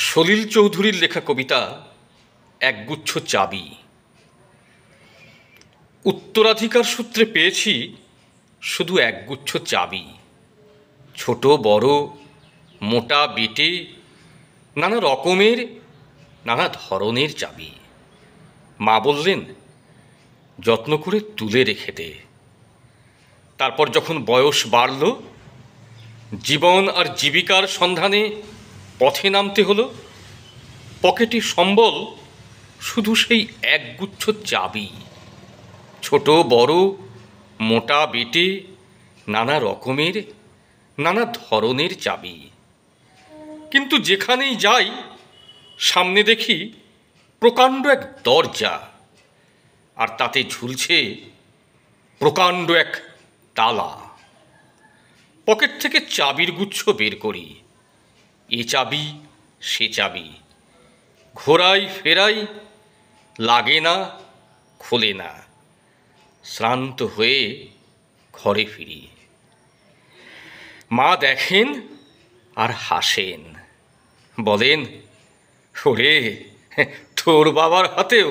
সলিল চৌধুরীর লেখা কবিতা একগুচ্ছ চাবি। উত্তরাধিকার সূত্রে পেয়েছি শুধু একগুচ্ছ চাবি। ছোট বড়, মোটা বেটে, নানা রকমের নানা ধরনের চাবি। মা বললেন, যত্ন করে তুলে রেখে দে। তারপর যখন বয়স বাড়ল, জীবন আর জীবিকার সন্ধানে পথে নামতে হলো, পকেটে সম্বল শুধু সেই একগুচ্ছ চাবি। ছোট বড়, মোটা বেটে, নানা রকমের নানা ধরনের চাবি। কিন্তু যেখানেই যাই, সামনে দেখি প্রকাণ্ড এক দরজা, আর তাতে ঝুলছে প্রকাণ্ড এক তালা। পকেট থেকে চাবির গুচ্ছ বের করি, এ চাবি সে চাবি, ঘোরাই ফেরাই, লাগে না, খোলে না। শ্রান্ত হয়ে ঘরে ফিরি। মা দেখেন আর হাসেন, বলেন, ওরে, তোর বাবার হাতেও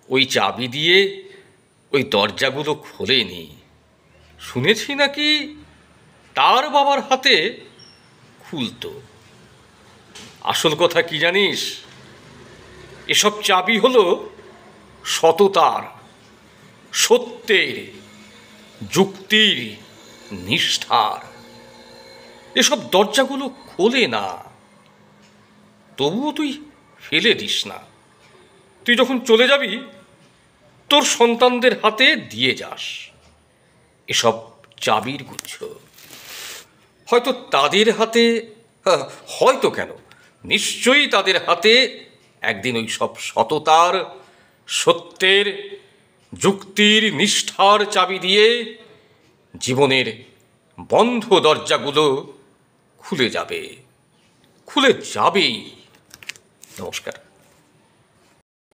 ওই চাবি দিয়ে ওই দরজাগুলো খোলেনি। শুনেছি নাকি তার বাবার হাতে খুলতো। আসল কথা কি জানিস? এসব চাবি হলো সততার, সত্যের, যুক্তির, নিষ্ঠার। এসব দরজাগুলো খোলে না, তবুও তুই ফেলে দিস না। তুই যখন চলে যাবি, তোর সন্তানদের হাতে দিয়ে যাস এসব চাবির গুচ্ছ। হয়তো তাদের হাতে, হয়তো কেন, নিশ্চয়ই তাদের হাতে একদিন ওই সব সততার, সত্যের, যুক্তির, নিষ্ঠার চাবি দিয়ে জীবনের বন্ধ দরজাগুলো খুলে যাবে, খুলে যাবেই। নমস্কার।